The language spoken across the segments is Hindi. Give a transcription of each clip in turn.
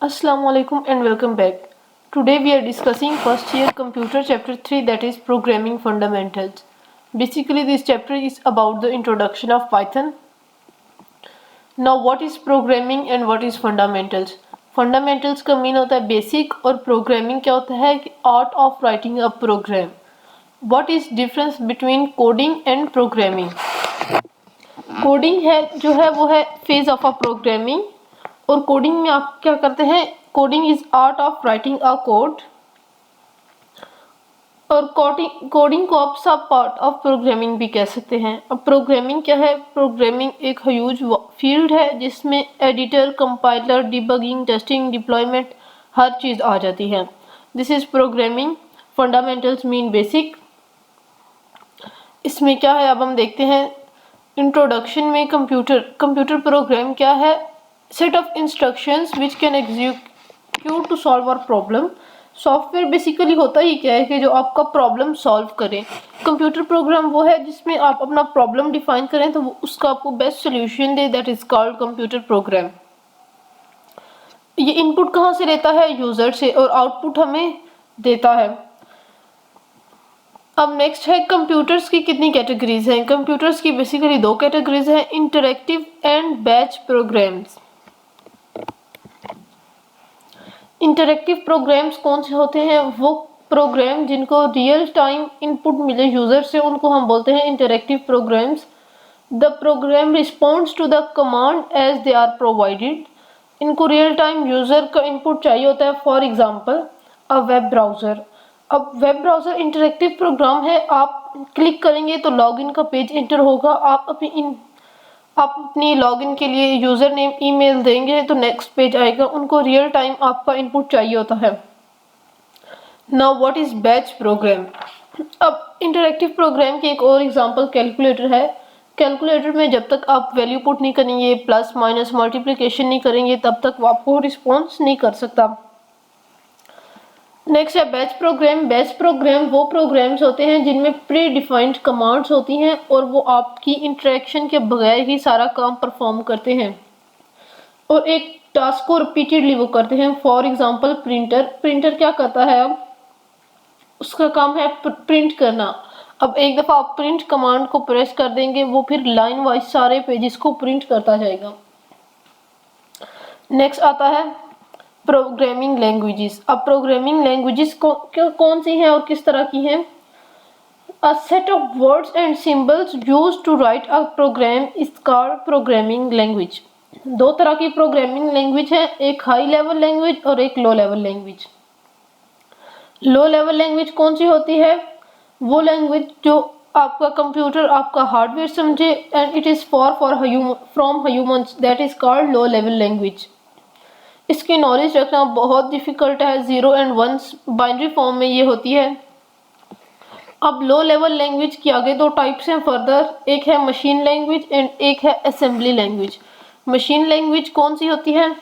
Assalamu alaikum and welcome back. Today we are discussing first year computer chapter 3, that is programming fundamentals. Basically this chapter is about the introduction of Python. Now what is programming and what is fundamentals? Fundamentals का मीन होता है basic और programming क्या होता है कि art of writing a program. What is difference between coding and programming? Coding है जो है वो है phase of a programming और कोडिंग में आप क्या करते हैं, coding is art of writing a code और कोडिंग को आप सब पार्ट ऑफ प्रोग्रामिंग भी कह सकते हैं। अब प्रोग्रामिंग क्या है? प्रोग्रामिंग एक ह्यूज फील्ड है जिसमें editor, compiler, debugging, testing, deployment हर चीज़ आ जाती है। This is programming. Fundamentals mean basic. इसमें क्या है, अब हम देखते हैं इंट्रोडक्शन में। कंप्यूटर प्रोग्राम क्या है? Set of instructions which can execute to solve our problem. Software basically होता ही क्या है कि जो आपका प्रॉब्लम सॉल्व करे। कंप्यूटर प्रोग्राम वो है जिसमें आप अपना प्रॉब्लम डिफाइन करें तो उसका आपको best solution they, that is called computer program. ये इनपुट कहाँ से लेता है? यूजर से, और आउटपुट हमें देता है। अब नेक्स्ट है कंप्यूटर्स की कितनी कैटेगरीज हैं। कंप्यूटर्स की बेसिकली दो कैटेगरीज हैं, interactive and batch programs. Interactive programs कौन से होते हैं? वो प्रोग्राम जिनको रियल टाइम इनपुट मिले यूजर से, उनको हम बोलते हैं interactive programs. The program responds to the command as they are provided. इनको रियल टाइम यूजर का इनपुट चाहिए होता है। For example a web browser. अब वेब ब्राउजर इंटरैक्टिव प्रोग्राम है। आप क्लिक करेंगे तो लॉगिन का पेज एंटर होगा। आप अपनी लॉगिन के लिए यूज़र नेम ईमेल देंगे तो नेक्स्ट पेज आएगा। उनको रियल टाइम आपका इनपुट चाहिए होता है। Now what is batch program? अब इंटरैक्टिव प्रोग्राम की एक और एग्जांपल कैलकुलेटर है। कैलकुलेटर में जब तक आप वैल्यू पुट नहीं करेंगे, प्लस माइनस मल्टीप्लिकेशन नहीं करेंगे, तब तक वो आपको रिस्पॉन्स नहीं कर सकता। नेक्स्ट है बैच प्रोग्राम। बैच प्रोग्राम वो प्रोग्राम्स होते हैं जिनमें प्री डिफाइंड कमांड्स होती हैं और वो आपकी इंटरेक्शन के बगैर ही सारा काम परफॉर्म करते हैं और एक टास्क को रिपीटेडली वो करते हैं। फॉर एग्जांपल प्रिंटर क्या करता है? अब उसका काम है प्रिंट करना। अब एक दफ़ा आप प्रिंट कमांड को प्रेस कर देंगे, वो फिर लाइन वाइज सारे पेजेस को प्रिंट करता जाएगा। नेक्स्ट आता है प्रोग्रामिंग लैंग्वेजेस। अब प्रोग्रामिंग लैंग्वेजेस कौन सी हैं और किस तरह की हैं? A set of words and symbols used to write a program is called programming language. दो तरह की प्रोग्रामिंग लैंग्वेज है, एक हाई लेवल लैंग्वेज और एक low level language. Low level language कौन सी होती है? वो लैंग्वेज जो आपका कंप्यूटर, आपका हार्डवेयर समझे, and it is for from humans, that is called low level language. इसकी नॉलेज रखना बहुत डिफिकल्ट है। 0 एंड 1 बाइनरी फॉर्म में ये होती है। अब लो लेवल लैंग्वेज की आगे दो टाइप्स हैं फर्दर, एक है मशीन लैंग्वेज एंड एक है असेंबली लैंग्वेज। मशीन लैंग्वेज कौन सी होती है?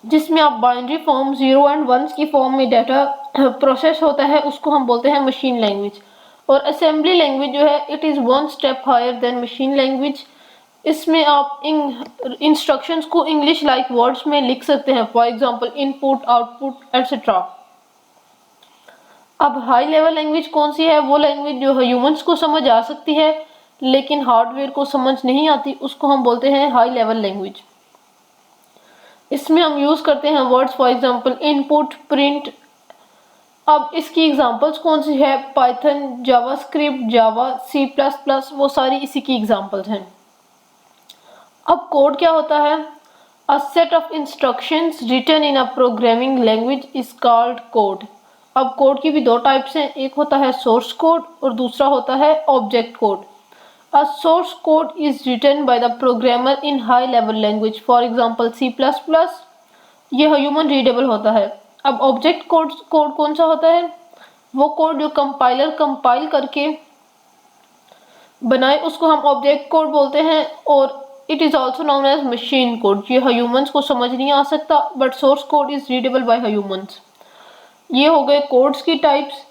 जिसमें आप बाइनरी फॉर्म 0 एंड 1 की फॉर्म में डाटा प्रोसेस होता है, उसको हम बोलते हैं मशीन लैंग्वेज। और असेंबली लैंग्वेज जो है, it is one step higher than machine language. इसमें आप इंस्ट्रक्शंस को इंग्लिश लाइक वर्ड्स में लिख सकते हैं। For example input, output etcetera. अब हाई लेवल लैंग्वेज कौन सी है? वो लैंग्वेज जो ह्यूमंस को समझ आ सकती है लेकिन हार्डवेयर को समझ नहीं आती, उसको हम बोलते हैं हाई लेवल लैंग्वेज। इसमें हम यूज करते हैं words, for example input, print. अब इसकी एग्जांपल्स कौन सी है? पाइथन, जावास्क्रिप्ट, जावा, C++, वो सारी इसी की एग्जांपल्स हैं। अब कोड क्या होता है? A set of instructions written in a programming language is called code. अब कोड की भी दो टाइप्स हैं, एक होता है सोर्स कोड और दूसरा होता है object code. A source code is written by the programmer in high level language, for example C++। यह ह्यूमन रीडेबल होता है। अब ऑब्जेक्ट कोड कौन सा होता है? वो कोड जो कंपाइलर कंपाइल करके बनाए, उसको हम ऑब्जेक्ट कोड बोलते हैं। और it is also known as machine code. ये ह्यूमंस को समझ नहीं आ सकता but source code is readable by humans. ये हो गए कोड्स की टाइप्स।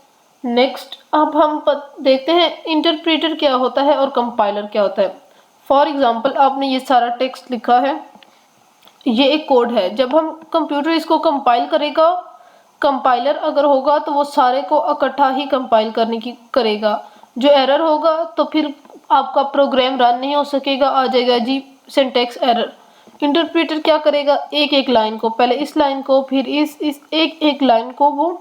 नेक्स्ट अब हम देखते हैं इंटरप्रेटर क्या होता है और कंपाइलर क्या होता है। फॉर एग्जांपल आपने ये सारा टेक्स्ट लिखा है ये एक कोड है। जब हम कंप्यूटर इसको कंपाइल करेगा, कंपाइलर अगर होगा तो वो सारे को इकट्ठा ही कंपाइल करने की करेगा। जो एरर होगा तो फिर आपका प्रोग्राम रन नहीं हो सकेगा, आ जाएगा जी सिंटैक्स एरर। इंटरप्रेटर क्या करेगा, एक एक लाइन को, पहले इस लाइन को, फिर इस एक एक लाइन को वो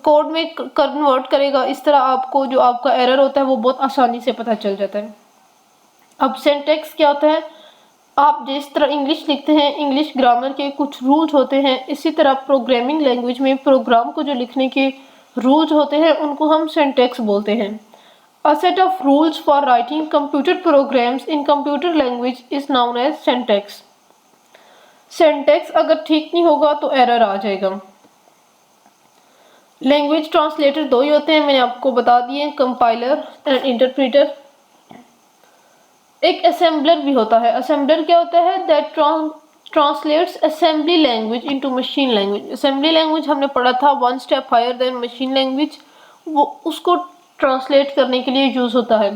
कोड में कन्वर्ट करेगा। इस तरह आपको जो आपका एरर होता है वो बहुत आसानी से पता चल जाता है। अब सिंटैक्स क्या होता है, आप जिस तरह इंग्लिश लिखते हैं, इंग्लिश ग्रामर के कुछ रूल्स होते हैं, इसी तरह प्रोग्रामिंग लैंग्वेज में प्रोग्राम को जो लिखने के रूल्स होते हैं उनको हम सिंटैक्स बोलते हैं। A set of rules for writing computer programs in computer language is known as syntax. Syntax अगर ठीक नहीं होगा तो एरर आ जाएगा। लैंग्वेज ट्रांसलेटर दो ही होते हैं, मैंने आपको बता दिए, कंपाइलर एंड इंटरप्रेटर। एक असेंबलर भी होता है। असेंबलर क्या होता है, that translates assembly language into machine language. Assembly language हमने पढ़ा था, one step higher than machine language, वो उसको ट्रांसलेट करने के लिए यूज होता है।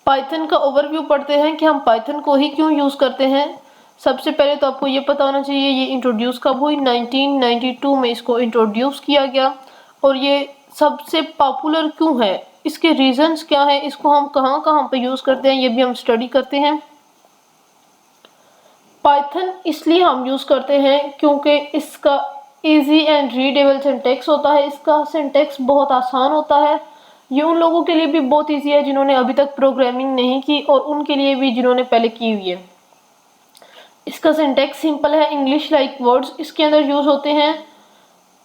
पाइथन का ओवरव्यू पढ़ते हैं कि हम पाइथन को ही क्यों यूज करते हैं। सबसे पहले तो आपको ये पता होना चाहिए ये इंट्रोड्यूस कब हुई, 1992 में इसको इंट्रोड्यूस किया गया। और ये सबसे पॉपुलर क्यों है, इसके रीजंस क्या है, इसको हम कहाँ कहाँ पे यूज करते हैं, ये भी हम स्टडी करते हैं। पाइथन इसलिए हम यूज करते हैं क्योंकि इसका इजी एंड रीडेबल सिंटैक्स होता है। इसका सिंटैक्स बहुत आसान होता है। ये उन लोगों के लिए भी बहुत ईजी है जिन्होंने अभी तक प्रोग्रामिंग नहीं की, और उनके लिए भी जिन्होंने पहले की हुई है। इसका सिंटैक्स सिंपल है, इंग्लिश लाइक वर्ड्स इसके अंदर यूज होते हैं,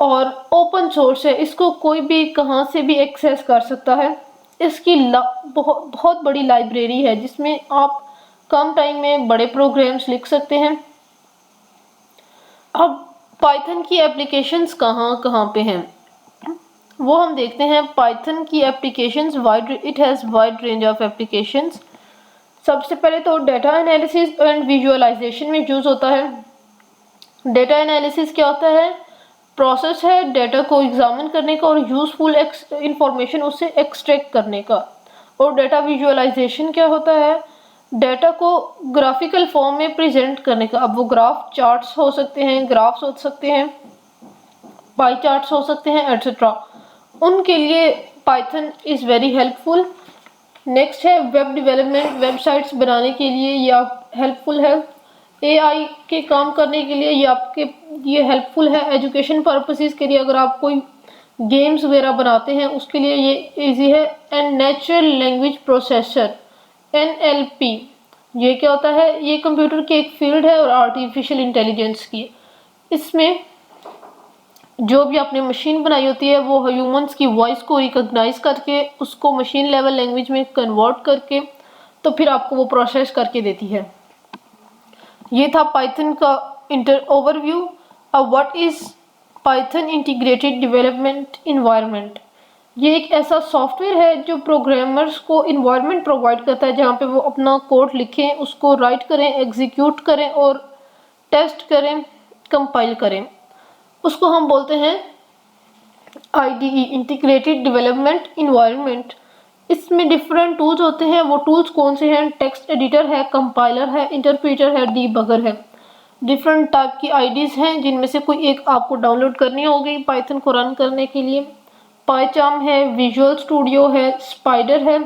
और ओपन सोर्स है, इसको कोई भी कहाँ से भी एक्सेस कर सकता है। इसकी बहुत बड़ी लाइब्रेरी है जिसमें आप कम टाइम में बड़े प्रोग्राम्स लिख सकते हैं। अब पाइथन की एप्लीकेशंस कहाँ कहाँ पे हैं वो हम देखते हैं। पाइथन की applications it has wide range of applications. सबसे पहले तो डाटा एनालिसिस एंड विजुअलाइजेशन में यूज होता है। डाटा एनालिसिस क्या होता है, प्रोसेस है डाटा को एग्जामिन करने का और यूजफुल इंफॉर्मेशन उससे एक्सट्रैक्ट करने का। और डाटा विजुअलाइजेशन क्या होता है, डाटा को ग्राफिकल फॉर्म में प्रेजेंट करने का। अब वो ग्राफ चार्ट्स हो सकते हैं, ग्राफ्स हो सकते हैं, पाई चार्ट्स हो सकते हैं, एटसेट्रा। उनके लिए Python is very helpful. Next है वेब डेवलपमेंट, वेबसाइट्स बनाने के लिए ये हेल्पफुल है। एआई के काम करने के लिए ये हेल्पफुल है। एजुकेशन पर्पसेस के लिए अगर आप कोई गेम्स वगैरह बनाते हैं उसके लिए ये इजी है। And natural language processor NLP, ये क्या होता है, ये कंप्यूटर की एक फील्ड है और आर्टिफिशियल इंटेलिजेंस की। इसमें जो भी आपने मशीन बनाई होती है वो ह्यूमंस की वॉइस को रिकॉग्नाइज करके उसको मशीन लेवल लैंग्वेज में कन्वर्ट करके तो फिर आपको वो प्रोसेस करके देती है। ये था पाइथन का ओवरव्यू। अब what is Python integrated development environment. ये एक ऐसा सॉफ्टवेयर है जो प्रोग्रामर्स को इन्वायरमेंट प्रोवाइड करता है जहाँ पे वो अपना कोड लिखें, उसको राइट करें, एग्जीक्यूट करें और टेस्ट करें, कंपाइल करें। उसको हम बोलते हैं आईडीई, इंटीग्रेटेड डेवलपमेंट इन्वायरमेंट। इसमें डिफरेंट टूल्स होते हैं। वो टूल्स कौन से हैं, टेक्स्ट एडिटर है, कंपाइलर है, इंटरप्रेटर है, डीबगर है। डिफरेंट टाइप की आईडीज हैं जिनमें से कोई एक आपको डाउनलोड करनी होगी पाइथन को रन करने के लिए। पाइचार्म है, विजुअल स्टूडियो है, स्पाइडर है,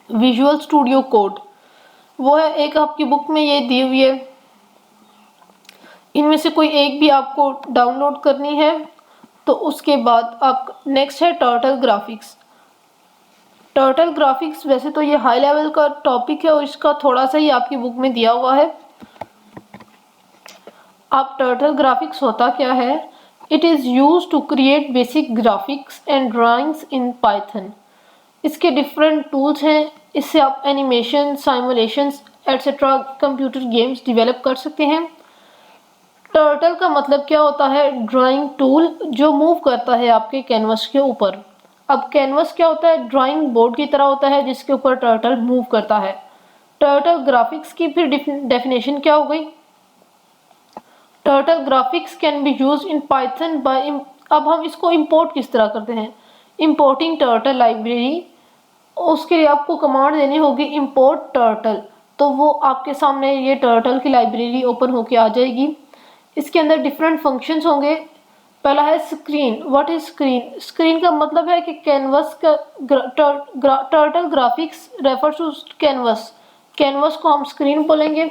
विजुअल स्टूडियो कोड वो है। एक आपकी बुक में ये दी हुई है, इनमें से कोई एक भी आपको डाउनलोड करनी है। तो उसके बाद आप नेक्स्ट है टर्टल ग्राफिक्स। टर्टल ग्राफिक्स वैसे तो ये हाई लेवल का टॉपिक है और इसका थोड़ा सा ही आपकी बुक में दिया हुआ है। अब टर्टल ग्राफिक्स होता क्या है, it is use to create basic graphics and drawings in Python. इसके डिफरेंट टूल्स हैं, इससे आप animation, simulations etcetera computer games develop कर सकते हैं। टर्टल का मतलब क्या होता है, ड्राइंग टूल जो मूव करता है आपके कैनवस के ऊपर। अब कैनवस क्या होता है, ड्राइंग बोर्ड की तरह होता है जिसके ऊपर टर्टल मूव करता है। टर्टल ग्राफिक्स की फिर डेफिनेशन क्या हो गई, turtle graphics can be use in Python by. अब हम इसको इंपोर्ट किस तरह करते हैं, इंपोर्टिंग टर्टल लाइब्रेरी। उसके लिए आपको कमांड देनी होगी इंपोर्ट टर्टल। तो वो आपके सामने ये टर्टल की लाइब्रेरी ओपन होके आ जाएगी। इसके अंदर डिफरेंट फंक्शंस होंगे। पहला है screen. What is screen? Screen का मतलब है कि कैनवस का turtle graphics refers to canvas. Canvas को हम स्क्रीन बोलेंगे।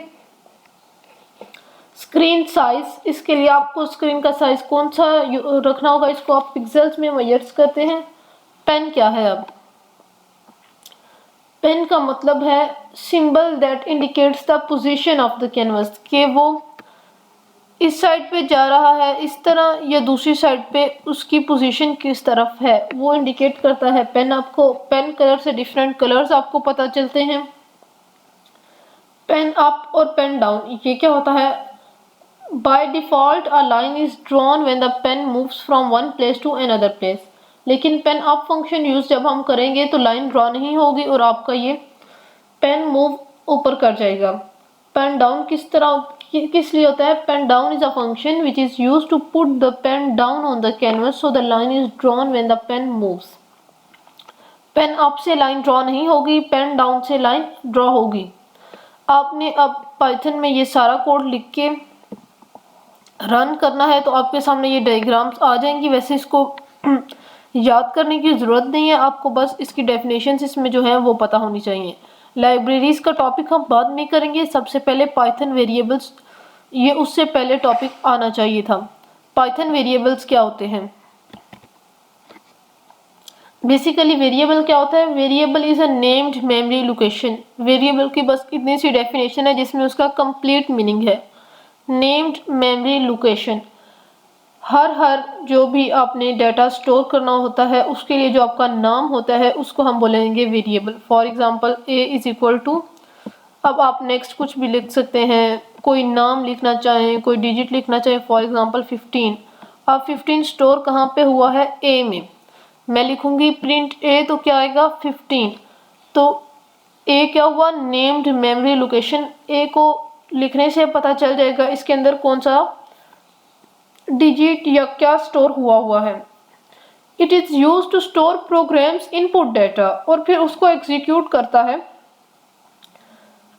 स्क्रीन साइज, इसके लिए आपको स्क्रीन का साइज कौन सा रखना होगा, इसको आप पिक्सेल्स में मेजर्स करते हैं। पेन क्या है? अब पेन का मतलब है symbol that indicates the position of the canvas, कि वो इस साइड पे जा रहा है इस तरह या दूसरी साइड पे उसकी पोजीशन किस तरफ है वो इंडिकेट करता है पेन। आपको पेन कलर से डिफरेंट कलर्स आपको पता चलते हैं। पेन अप और पेन डाउन, ये क्या होता है? By default a line is drawn when the pen moves from one place to another place. लेकिन पेन अप फंक्शन यूज जब हम करेंगे तो लाइन ड्रॉ नहीं होगी और आपका ये पेन मूव ऊपर कर जाएगा। पेन डाउन किस लिए होता है? Pen down is a function which is use to put the pen down on the canvas so the line is drawn when the pen moves. Pen up से लाइन ड्रॉ नहीं होगी, पेन डाउन से लाइन ड्रॉ होगी। आपने अब पाइथन में ये सारा कोड लिख के रन करना है तो आपके सामने ये डायग्राम्स आ जाएंगी। वैसे इसको याद करने की ज़रूरत नहीं है, आपको बस इसकी डेफिनेशंस इसमें जो है वो पता होनी चाहिए। लाइब्रेरीज का टॉपिक हम बाद में करेंगे, सबसे पहले पाइथन वेरिएबल्स, ये उससे पहले टॉपिक आना चाहिए था। पाइथन वेरिएबल्स क्या होते हैं? बेसिकली वेरिएबल क्या होता है? Variable is a named memory location. Variable की बस इतनी सी डेफिनेशन है जिसमें उसका कंप्लीट मीनिंग है। नेम्ड मेमोरी लोकेशन, हर जो भी आपने डाटा स्टोर करना होता है उसके लिए जो आपका नाम होता है उसको हम बोलेंगे variable. For example a is equal to, अब आप नेक्स्ट कुछ भी लिख सकते हैं, कोई नाम लिखना चाहें, कोई डिजिट लिखना चाहें, फॉर एग्जांपल 15। अब 15 स्टोर कहाँ पे हुआ है? a में। मैं लिखूंगी प्रिंट a तो क्या आएगा? 15। तो a क्या हुआ? Named memory location. a को लिखने से पता चल जाएगा इसके अंदर कौन सा डिजिट या क्या स्टोर हुआ है। It is use to store programs input data, और फिर उसको एग्जीक्यूट करता है।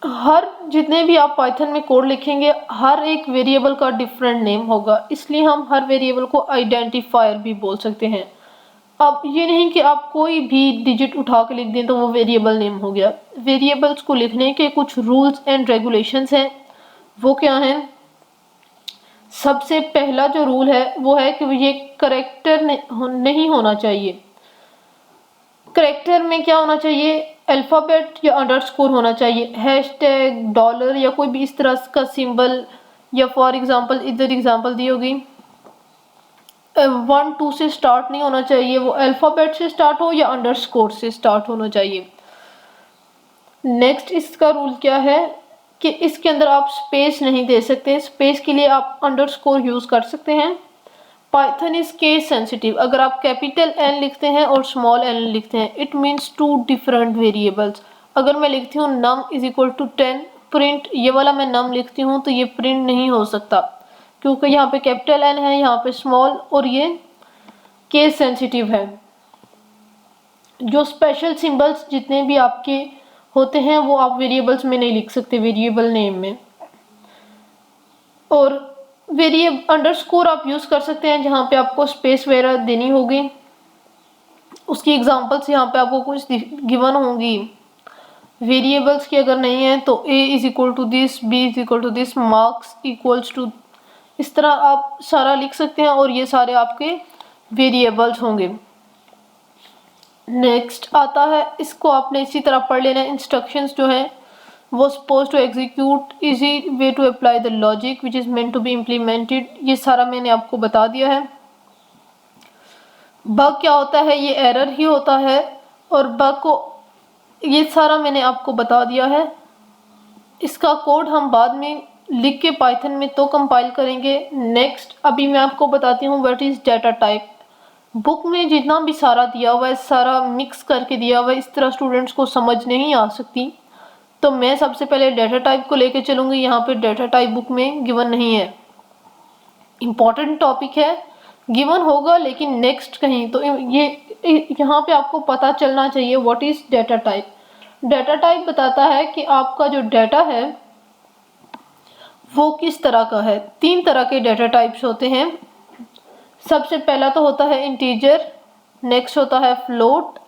हर जितने भी आप पाइथन में कोड लिखेंगे हर एक वेरिएबल का डिफरेंट नेम होगा, इसलिए हम हर वेरिएबल को आइडेंटिफायर भी बोल सकते हैं। अब ये नहीं कि आप कोई भी डिजिट उठा के लिख दें तो वो वेरिएबल नेम हो गया। वेरिएबल्स को लिखने के कुछ रूल्स एंड रेगुलेशंस हैं। वो क्या हैं? सबसे पहला जो रूल है वो है कि ये करेक्टर नहीं होना चाहिए। करेक्टर में क्या होना चाहिए? अल्फ़ाबेट या अंडरस्कोर होना चाहिए। हैशटैग, डॉलर या कोई भी इस तरह का सिंबल, या फॉर एग्जांपल इधर एग्जांपल दी होगी 1 2 से स्टार्ट नहीं होना चाहिए, वो अल्फ़ाबेट से स्टार्ट हो या अंडरस्कोर से स्टार्ट होना चाहिए। नेक्स्ट इसका रूल क्या है कि इसके अंदर आप स्पेस नहीं दे सकते। स्पेस के लिए आप अंडरस्कोर यूज कर सकते हैं। Python is case sensitive. अगर आप कैपिटल N लिखते हैं और स्मॉल n लिखते हैं it means two different variables. अगर मैं लिखती हूँ num is equal to 10 print, ये वाला मैं num लिखती हूँ तो ये प्रिंट नहीं हो सकता क्योंकि यहाँ पे कैपिटल N है, यहाँ पे स्मॉल, और ये केस सेंसिटिव है। जो स्पेशल सिंबल्स जितने भी आपके होते हैं वो आप वेरिएबल्स में नहीं लिख सकते, वेरिएबल नेम में। और वेरिएबल अंडरस्कोर आप यूज कर सकते हैं जहाँ पे आपको स्पेस वगैरह देनी होगी। उसकी एग्जांपल्स यहाँ पे आपको कुछ गिवन होंगी वेरिएबल्स की। अगर नहीं है तो a is equal to this, b is equal to this, marks equals to, इस तरह आप सारा लिख सकते हैं और ये सारे आपके वेरिएबल्स होंगे। नेक्स्ट आता है, इसको आपने इसी तरह पढ़ लेना है। इंस्ट्रक्शंस जो है वो suppose to execute easy way to apply the logic which is meant to be implemented, ये सारा मैंने आपको बता दिया है। बग क्या होता है? ये एरर ही होता है, और बग को ये सारा मैंने आपको बता दिया है। इसका कोड हम बाद में लिख के पाइथन में तो कंपाइल करेंगे। नेक्स्ट अभी मैं आपको बताती हूँ what is data type. Book में जितना भी सारा दिया हुआ है सारा मिक्स करके दिया हुआ है, इस तरह स्टूडेंट्स को समझ नहीं आ सकती। तो मैं सबसे पहले डाटा टाइप को लेके चलूँगी। यहाँ पे डाटा टाइप बुक में गिवन नहीं है, इम्पॉर्टेंट टॉपिक है, गिवन होगा लेकिन नेक्स्ट कहीं। तो ये यहाँ पे आपको पता चलना चाहिए what is data type. Data type बताता है कि आपका जो डाटा है वो किस तरह का है। 3 तरह के डाटा टाइप्स होते हैं। सबसे पहला तो होता है इंटीजर, नेक्स्ट होता है float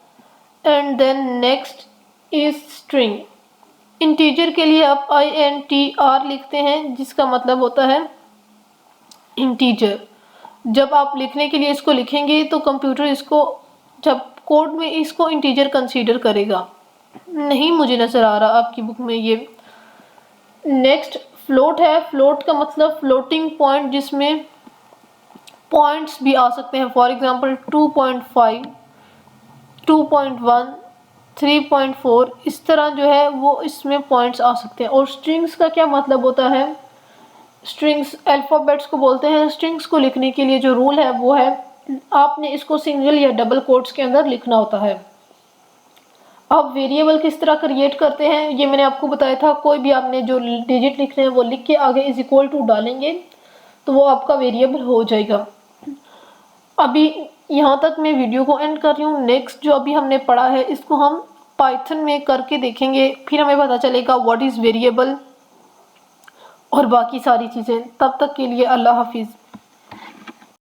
and then next is string. Integer के लिए आप INTR लिखते हैं जिसका मतलब होता है इंटीजर। जब आप लिखने के लिए इसको लिखेंगे तो कंप्यूटर इसको जब कोड में इसको इंटीजर कंसीडर करेगा। नहीं मुझे नज़र आ रहा आपकी बुक में ये। नेक्स्ट फ्लोट है। फ्लोट का मतलब फ्लोटिंग पॉइंट, जिसमें पॉइंट्स भी आ सकते हैं। फॉर एग्जांपल 2.5, 2.1, 3.4, इस तरह जो है वो इसमें पॉइंट्स आ सकते हैं। और स्ट्रिंग्स का क्या मतलब होता है? स्ट्रिंग्स अल्फ़ाबेट्स को बोलते हैं। स्ट्रिंग्स को लिखने के लिए जो रूल है वो है आपने इसको सिंगल या डबल कोट्स के अंदर लिखना होता है। अब वेरिएबल किस तरह क्रिएट करते हैं ये मैंने आपको बताया था। कोई भी आपने जो डिजिट लिखने हैं वो लिख के आगे इज इक्वल टू डालेंगे तो वो आपका वेरिएबल हो जाएगा। अभी यहाँ तक मैं वीडियो को एंड कर रही हूँ। नेक्स्ट जो अभी हमने पढ़ा है इसको हम पाइथन में करके देखेंगे, फिर हमें पता चलेगा व्हाट इज़ वेरिएबल और बाकी सारी चीज़ें। तब तक के लिए अल्लाह हाफिज़।